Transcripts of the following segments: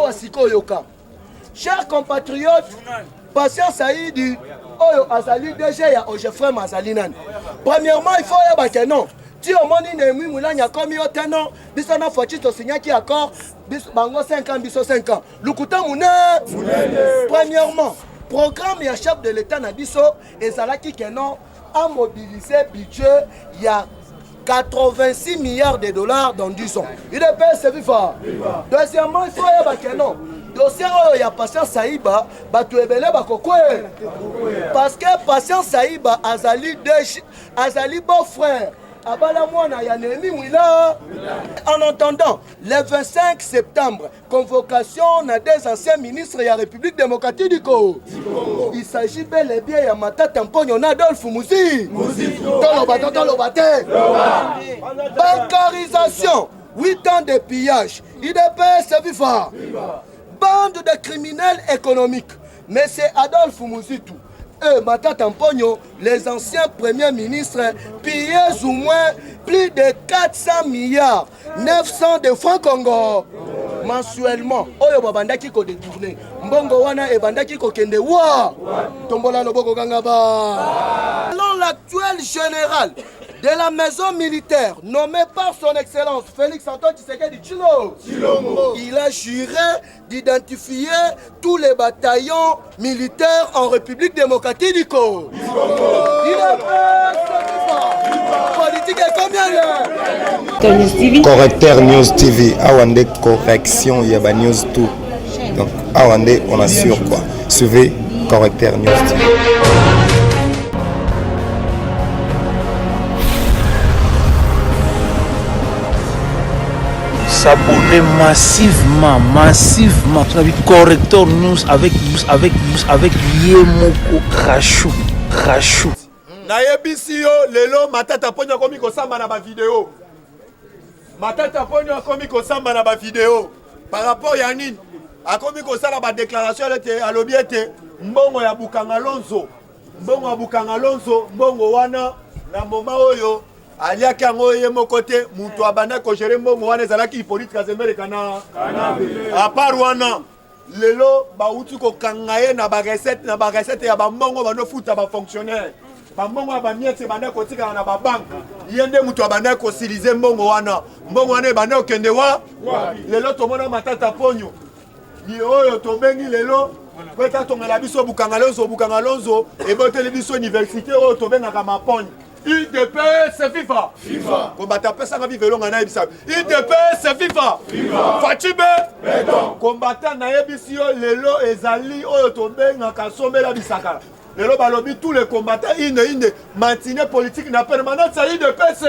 awa siko yoka. Chers compatriotes, Patient Saïdi, Oyo Azali DG ya Ojefrem Mazalinan. Premièrement, il faut y avoir non. Si au monde il y a comme il y a un an, bis on a fait tout signer qui accord, bis bango 5 ans, bis 5 ans. Lukuta Moune. Premièrement, programme et chef de l'État Nabiso et Zalaki Kenon a mobilisé budget il y a 86 milliards de dollars dans 10 ans. Il est payé, c'est vivant. Deuxièmement, il faut y avoir Kenon. Dossier il y a Patient Saïba, batu ebele bakokwe. Parce que Patient Saïba Azali beau-frère. En attendant, le 25 septembre, convocation des anciens ministres de la République démocratique du Congo. Il s'agit bel et bien de Matata Mponyo Adolphe Mouzi. Bancarisation, 8 ans de pillage. IDPS vivant. Bande de criminels économiques. Mais c'est Adolphe Mouzi tout. Matata Mponyo, les anciens premiers ministres pillaient au moins plus de 400 milliards 900 de francs Congo mensuellement. Oyo babandaki ko détourner. Mbongo wana e bandaki ko kende wa. Tombola loboko gangaba. Selon l'actuel général de la maison militaire nommé par son excellence Félix Antoine Tshisekedi Tshilombo, il a juré d'identifier tous les bataillons militaires en République démocratique du Congo. Il a politique est combien? Correcteur News TV, Awande correction, Yaba News tout. Donc Awande, on assure quoi. Suivez Correcteur News TV. S'abonner massivement. Tu as vu Correcteur News avec Yemoko Rachou. Nayebisi yo lelo Matata Ponyo komi kosamba na ba vidéo. Matata Ponyo komi kosamba na ba vidéo. Par rapport ya nini? Akomi kosala ba déclaration ete alobi ete mbongo ya Bukanga Lonzo. Mbongo wana na moma oyo aliaki yango ye moko te mutu abanda kogere mbongo wana ezalaki Hippolyte Kazemere kana. A part wana lelo bauti kokanga ye na ba recette ya ba mbongo banofuta ba fonctionnaire. Bambongo ba miete banda kotika na ba banque. Yende mutu abanda ko silize mbongo wana banda okende wa. Lelo tomona Matata Ponyo. Ni oyo tobengi lelo kweta tongela biso Bukanga Lonzo e boteli biso université oyo tobengaka Maponye. IDPS FIFA. Combattant pesa vive longa na ebisa. IDPS FIFA. Fatibe. Combattant na ebisio lelo ezali oyo tobenga kasombela bisaka. Lelo balobi tous les combattants ine matinée politique na permanence à IDPS.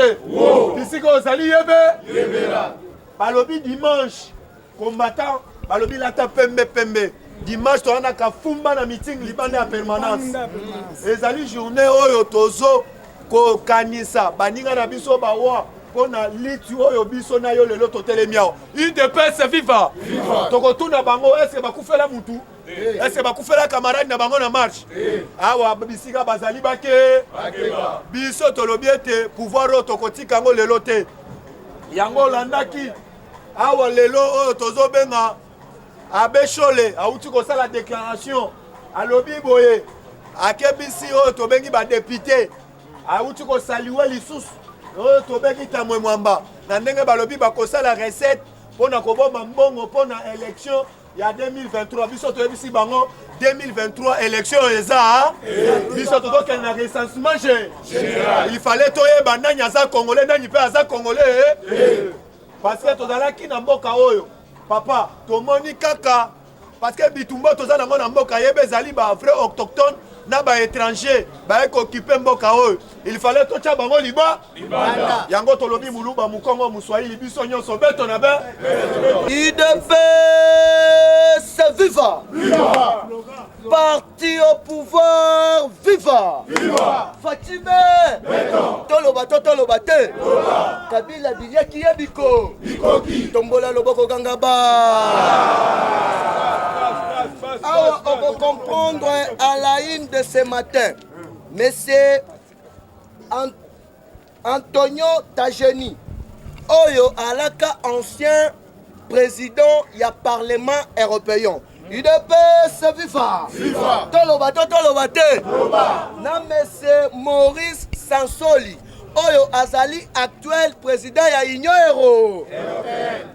Ici ko ezali yebela. Balobi dimanche combattant balobi la ta pembe. Dimanche to ana ka fumba na meeting libanda ya permanence. Ezali journée oyo tozo ko kanisa baninga na biso bawa pona litu oyo biso na yo lelo totelemiao IDPS FIFA tokotuna bango est-ce bakufela mutu est-ce bakufela camarade na bango na marche awa bisika bazali bake biso tolobi ete pouvoir o tokotika ngo lelo te yango landaki awa lelo oyo tozobenga abeshole auti kosala déclaration alobi boye akebisi oyo tobengi ba député auti ko saluer lisusu oyo tobengi tamwe mwamba na ndenge balobi bakosala recette pona koboma mbongo pona élection ya 2023 biso toyebisi bango 2023 élection eza biso tokokende na recensement général il fallait toyeba nani aza congolais nani pe aza congolais parce que tozalaki na mboka oyo papa tomoni kaka parce que bitumba toza nango na mboka yebe ezali ba vrai autochtone na ba étranger ba occuper mboka oyo il fallait tocha bango liba yango tolobi muluba mukongo muswahili biso nyonso beto na be IDPS viva parti au pouvoir viva Fatime toloba te Kabila binyaki yebiko tombola loboko gangaba. Alors, on va comprendre à la une de ce matin, Monsieur Antonio Tajeni, Oyo Alaka, ancien président ya Parlement européen. UDPS viva. Viva. Toloba te. Na monsieur Maurice Sansoli. Oyo azali actuel président ya Union Euro.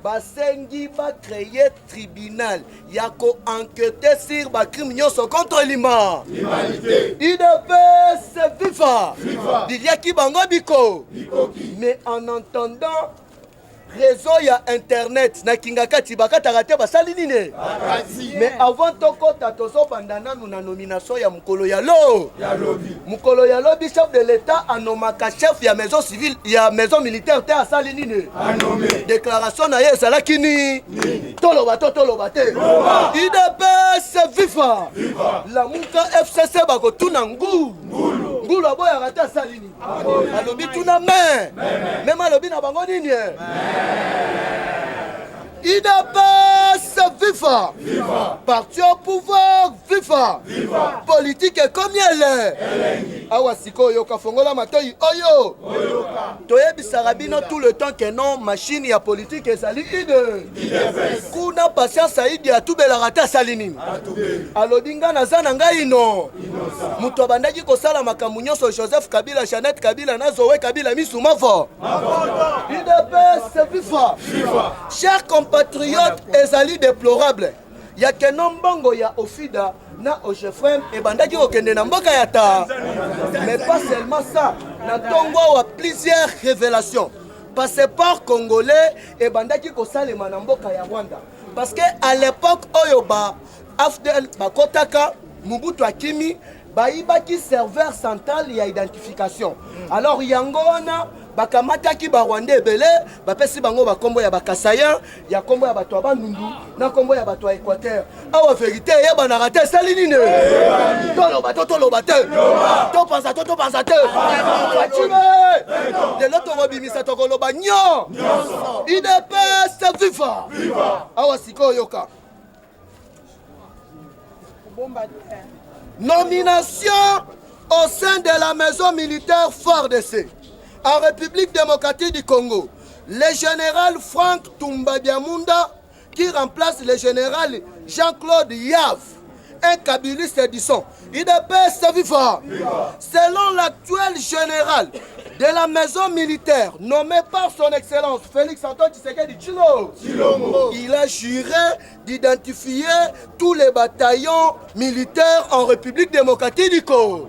Basengi ba créer tribunal ya ko enquêter sur ba crime nyonso contre l'humanité. UDPS viva. Dilia ki bango biko. Mais en entendant réseau ya internet na kingakati bakata te basali nini. Mais avant tokota tozo bandana na nomination ya mukolo ya lobi. Mukolo ya lobi chef de l'état anomaka chef ya maison civile ya maison militaire te asali nini. Déclaration na ye sala kini. Toloba te. UDPS viva. La muka FCC bako tuna ngulu aboya rata asali nini. Alobi tuna même alobi na bango nini. UDPS viva. Parti au pouvoir viva. Politique comme elle est. Awa siko yoka fongola matoi oyo. Toyebi sarabino tout le temps que non machine ya politique ezali ide. Kuna patience aidi ya tubela rata salini. Alodinga na zana ngai no. Muto bandaki ko sala makambo nyonso Joseph Kabila, Jeannette Kabila na Zoé Kabila misumavo. UDPS viva. Chers compatriotes ezali déplorable. Ya kenon bongo ya Ofida na Ojefrem et bandaki okende na mboka ya ta. Mais pas seulement ça, na tongo wa plusieurs révélations. Passeport congolais et bandaki ko salema na mboka ya Rwanda. Parce que à l'époque oyoba Afdel Bakotaka Mobutu Akimi baibaki serveur central ya identification. Alors yangona bakamataki ba Rwanda ebele bapesi bango bakombo ya bakasaya ya kombo ya bato bandundu na kombo ya bato Équateur. Awa vérité ya banaka te sali nini. Toloba te. To panza te. Fatime. De l'autre robimisa tokoloba nyo. UDPS viva. Awa siko yoka. Nomination au sein de la maison militaire FARDC en République démocratique du Congo. Le général Frank Tumba Biamunda qui remplace le général Jean-Claude Yav, un kabiliste disons. UDPS viva. Selon l'actuel général de la maison militaire nommé par son excellence Félix Antoine Tshisekedi Tshilombo, il a juré d'identifier tous les bataillons militaires en République démocratique du Congo.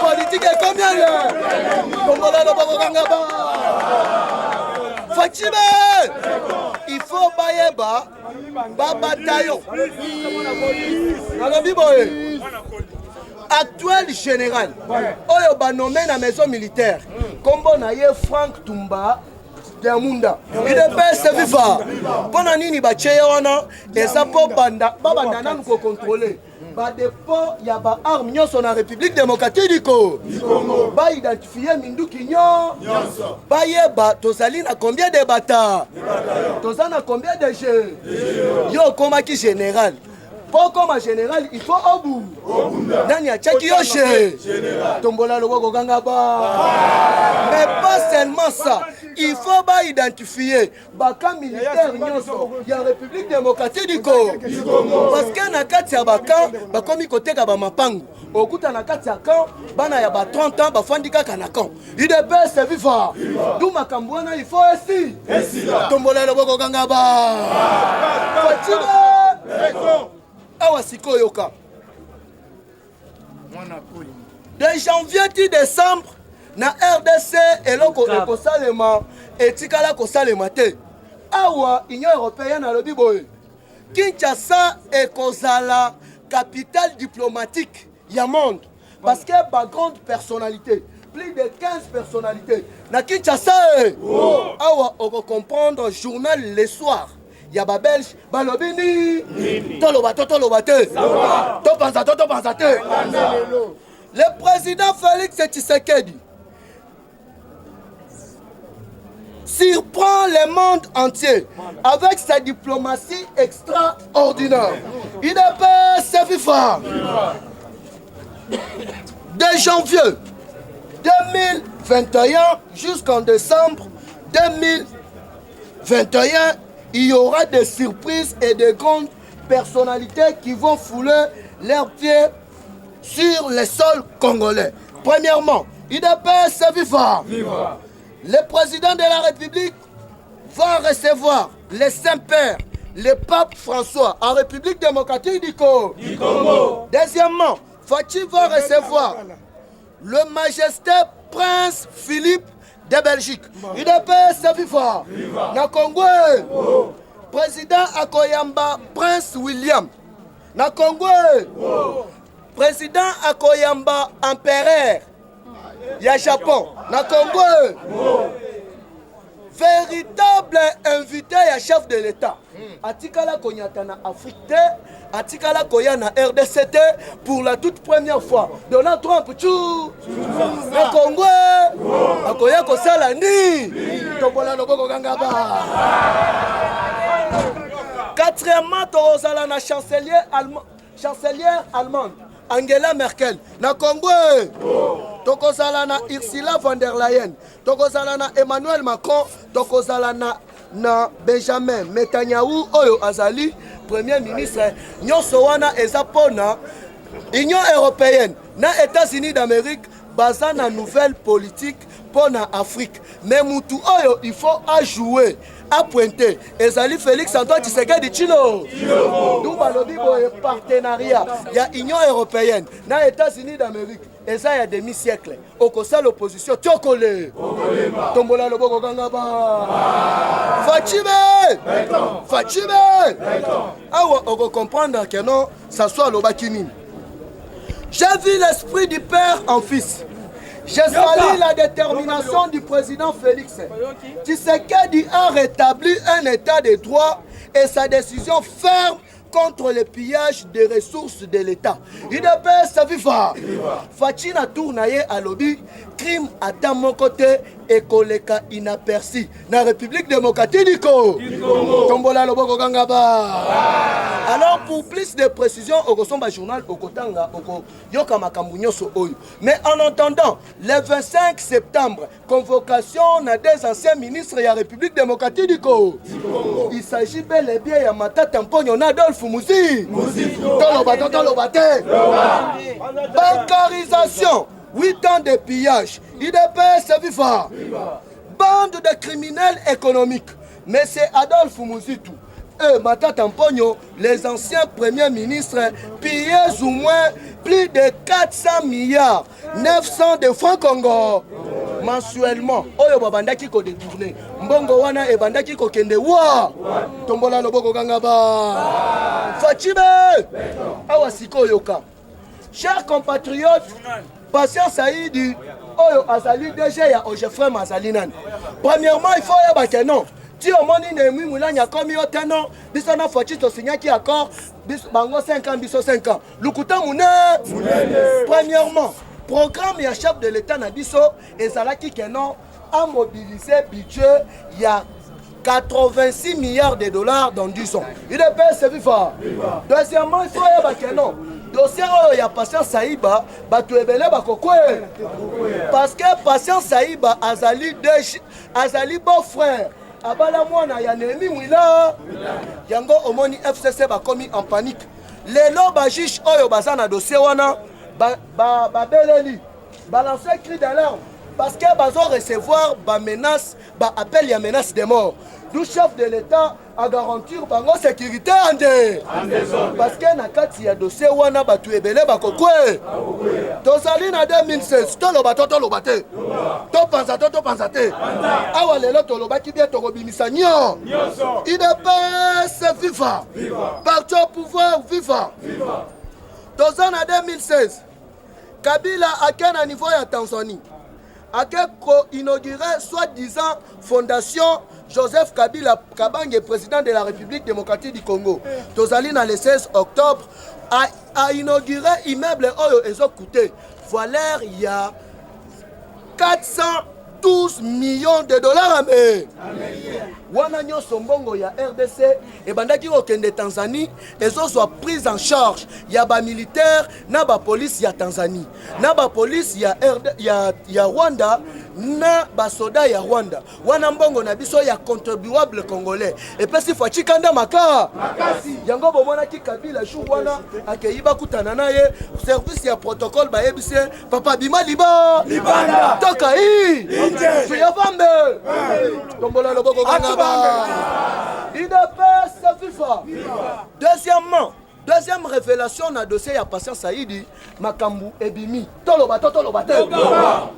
Politique est combien là? Fatime, il faut bailler bataillon. Actuel général, oyo ba nommé na maison militaire, kombo na ye Frank Tumba Biamunda. UDPS viva. Pona nini ba cheye wana eza po banda nanu ko contrôler. Ba dépôt ya ba armes nyonso na République démocratique du Congo. Ba identifier minduki nyonso. Ba yeba tozali na combien de bata? Tozana na combien de jeux? Yo komaki général. Pour comme général, il faut au bout. Nani a tchaki yoche. Tombola le woko gangaba. Mais pas seulement ça. Il faut pas identifier baka militaire nyonso ya République démocratique du Congo. Parce que na kati ya baka bakomi koteka ba mapangu. Okuta na kati ya camp bana ya ba 30 ans bafandi kaka na camp. UDPS viva. Du makambo wana il faut esi. Tombola le woko gangaba. Fatime. Awa siko yoka. De janvier à décembre, na RDC eloko ekosalema etikala kosalema te. Awa Union européenne alobi boye. Kinshasa ekozala capitale diplomatique ya monde parce que ba grande personnalité, plus de 15 personnalités. Na Kinshasa awa oko comprendre journal le soir. Yaba Belge, balobini, toloba te, to panza te. Le président Félix Tshisekedi surprend le monde entier avec sa diplomatie extraordinaire. UDPS viva. De janvier 2021 jusqu'en décembre 2022. 21, il y aura des surprises et de grandes personnalités qui vont fouler leurs pieds sur le sol congolais. Premièrement, IDPS viva. Le président de la République va recevoir le Saint-Père, le pape François, en République démocratique du Congo. Deuxièmement, Fachi va recevoir le majesté prince Philippe de Belgique. IDPS viva. Na Congo, président Akoyamba prince William. Na Congo, président Akoyamba empereur. Ya Japon. Na Congo, véritable invité ya chef de l'État. Atikala Konyata na Afrique, Atikala Koya na RDC pour la toute première fois. Donald Trump, tchou. Na Congo, Akoya Kosala ni. Tobola Loboko Gangaba. Quatrièmement, Torozala na chancelière allemande, Angela Merkel. Na Congo, Tokozala na Ursula von der Leyen. Tokozala na Emmanuel Macron. Tokozala na Benjamin Netanyahu oyo azali premier ministre. Nyonso wana eza pona Union européenne na États-Unis d'Amérique baza na nouvelle politique pona Afrique. Mais mutu oyo il faut ajouer à pointer ezali Félix Antoine Tshisekedi Tshilo. Nous balobi boye partenariat ya Union européenne na États-Unis d'Amérique. Et ça, il y a demi-siècle. Au conseil l'opposition, Tiokole. Tombola Loboko Gangaba. Fatime. Ah ouais, on va comprendre que non, ça soit l'Obakini. J'ai vu l'esprit du père en fils. J'ai sali la détermination du président Félix. Tshisekedi a rétabli un état de droit et sa décision ferme contre le pillage des ressources de l'État. IDPS viva. Fachina tournaye à lobby, crime à dans mon côté et koleka inaperçu. Na République démocratique du Congo. Tombola Loboko Gangaba. Alors pour plus de précisions, au Kosomba journal au Kotanga, au Yoka Makambunyo so oyo. Mais en attendant, le 25 septembre, convocation na des anciens ministres de la République démocratique du Congo. Il s'agit bel et bien ya Matata Mponyo Adolphe Muzi. Bancarisation, 8 ans de pillage. IDPS viva. Bande de criminels économiques. Mais c'est Adolphe Muzitu. Matata Mponyo, les anciens premiers ministres, pillés au moins plus de 400 milliards, 900 de francs Congo mensuellement. Oyo babandaki ko détourner. Mbongo wana e bandaki ko kende wa. Tombola Loboko Gangaba. Fatime. Awa siko yoka. Chers compatriotes, Patient Saïdi, Oyo Azali DG ya Ojefrem Mazalinan. Premièrement, il faut y avoir non. Si au monde ne mi mulanya comme yo teno, biso na fochi to signer qui accord, biso bango 5 ans, biso 5 ans. Lukuta mune. Premièrement, programme ya chef de l'État na biso ezalaki kenon a mobilisé budget il y a 86 milliards de dollars dans 10 ans. Il est payé, c'est vivant. Deuxièmement, il faut y avoir kenon. Dossier il y a Patient Saïba, batu ebele bakokwe. Parce que Patient Saïba azali beau frère. Abala mwana ya nemi mwila. Yango omoni FCC bakomi en panique. Lelo ba juge oyo bazana dossier wana ba beleli. Balancer cri d'alarme parce que bazo recevoir ba menace, ba appel ya menace de mort. Du chef de l'État à garantir bango sécurité ande. Parce que na kati ya dossier wana batu ebele bakokwe. Tozali na 2016 toloba te. To panza te. Awa lelo toloba ki bien tokobimisa nyo. IDPS viva. Parti au pouvoir viva. Tozali na 2016 Kabila a un niveau à Tanzanie. A inauguré soi-disant fondation Joseph Kabila Kabange, président de la République démocratique du Congo. Tozalina le 16 octobre a inauguré immeuble Oyo Ezokoute. Voilà, il y a 412 millions de dollars. wana nyonso mbongo ya RDC ebandaki kokende Tanzanie ezozwa prise en charge ya bamilitaire na bapolisi ya Tanzanie na bapolisi ya Rwanda na basoda ya Rwanda wana mbongo na biso ya contribuable congolais epesi fwa chikanda makasi yango bomonaki Kabila jour wana akeyiba kutana naye service ya protocole bayebise papa bima libanda toka hii tuyavambe tombola loboko kangaba IDPS FIFA. Deuxième révélation na dossier ya Patient Saïdi makambu ebimi toloba te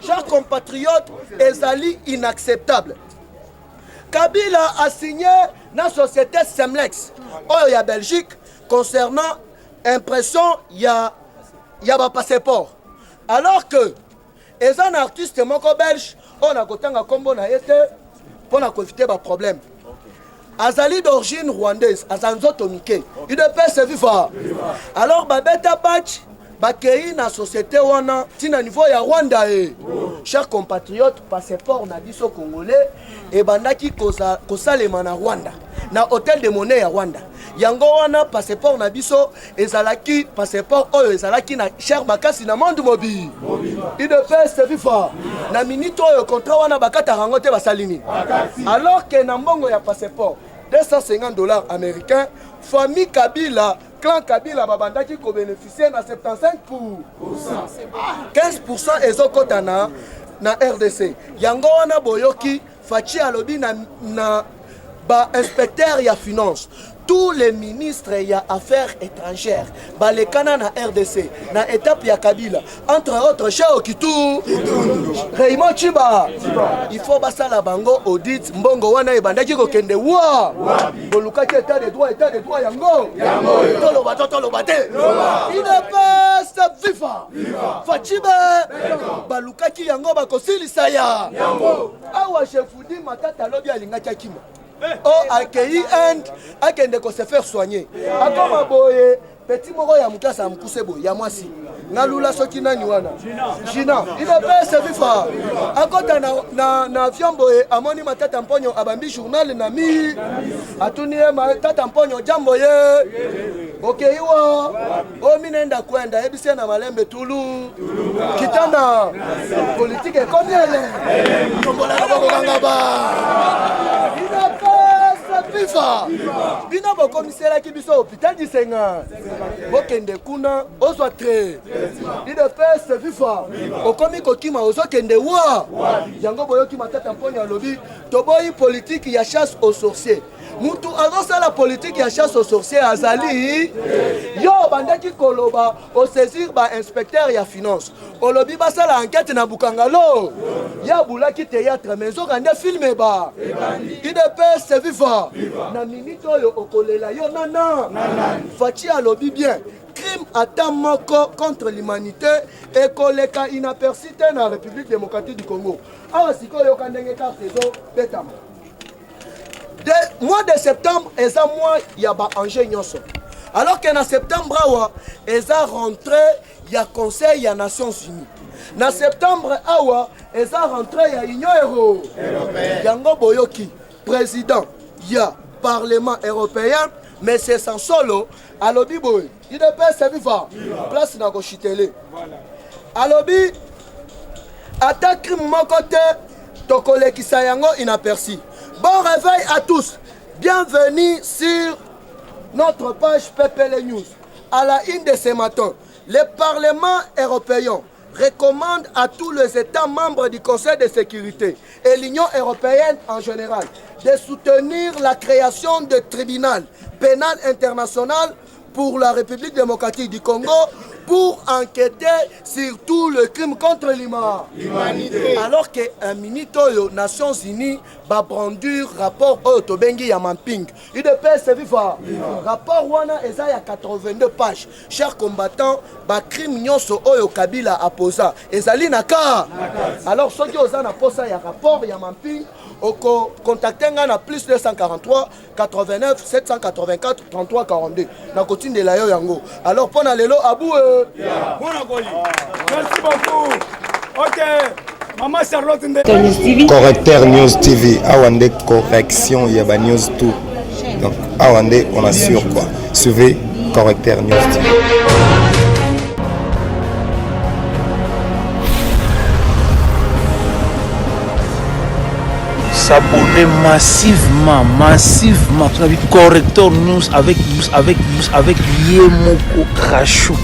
chers compatriotes ezali inacceptable. Kabila a signé na société Semlex oyo ya Belgique concernant impression ya ba passeport alors que les artistes moko belge on a kotanga kombo na yete pour éviter ba problème. Azali d'origine rwandaise, Azanzo Tomike. Il ne peut se vivre. Alors, Babeta Batch, Bakei na société wana, tina niveau ya Rwanda chers compatriotes, passeport na biso congolais, et bandaki kosalema na Rwanda. Na hôtel de monnaie ya Rwanda. Yango wana passeport na biso, ezalaki passeport oyo ezalaki na cher bakasi na monde mobile. Il ne peut se vivre. Na minito oyo contrat wana bakata rangote basalini. Alors que na mbongo ya passeport $250 américains, famille Kabila, clan Kabila babandaki ko bénéficier na 75%. 15% ezokota na RDC. Yango wana boyoki fachi alobi na ba inspecteur ya finance. Tous les ministres ya affaires étrangères balekana na RDC na étape ya Kabila entre autres Chao Kitou Raymond Chiba il faut basala bango audit mbongo wana ebandaki kokende wa bolukaki état de droit yango toloba te IDPS FIFA Fachiba balukaki yango bakosilisa ya awa chefudi matata lobi alingaki akima accueilli akende ko se faire soigner akoma boye petit moko ya mukasa mukuse boye ya mwasi ngalula soki nani wana Gina il est se vivre akota na avion boye amoni matata mponyo abambi journal na mi atunie matata mponyo jambo ye okeiwa o minenda kwenda ebise na malembe tulu kitana politique komiele tombola boko kangaba FIFA bina bo commissaire ki biso hôpital du Senga bokende kuna ozwa tre IDPS FIFA okomi kokima ozokende wa yango boyoki matata mponya lobi toboyi politique ya chasse aux sorciers mutu azosa la politique ya chasse aux sorciers azali yo bandaki koloba au saisir ba inspecteur ya finance olobi basala enquête na bukangalo ya bulaki théâtre maison kande filme ba IDPS FIFA na minute oyo okolela yo nana fachi alobi bien crime atamoko contre l'humanité et koleka inaperçu na République démocratique du Congo awa sikoyo kandenge carte zo betama mois de septembre eza mois ya ba enjeu nyonso alors que na septembre awa eza rentré ya conseil ya Nations Unies na septembre awa eza rentré ya Union européenne yango boyoki président ya Parlement européen mais c'est sans solo alobi boy il ne peut se vivre place na kochitele alobi attaque mon côté tokolekisa yango inaperçu. Bon réveil à tous, bienvenue sur notre page PPL News. À la une de ce matin, le Parlement européen recommande à tous les États membres du Conseil de sécurité et l'Union européenne en général de soutenir la création de tribunal pénal international pour la République démocratique du Congo pour enquêter sur tout le crime contre l'humanité. Alors que un minute aux Nations Unies va brandir rapport au Tobengi Yamamping. Il peut se vivre. Rapport wana eza ya 82 pages. Chers combattants, ba crime nyonso oyo Kabila a posé. Ezali naka. Alors ceux qui osent na posa ya rapport Yamamping oko contacter na plus 243 89 784 33 42. Na continue de la yo yango. Alors pona lelo abou Merci beaucoup. Ok. Maman Charlotte Correcteur News TV, Awande correction, il y a news tout. Donc, Awande, on assure quoi. Suivez Correcteur News TV. S'abonner massivement. Vous avez Correcteur News avec Yemoko Crachou.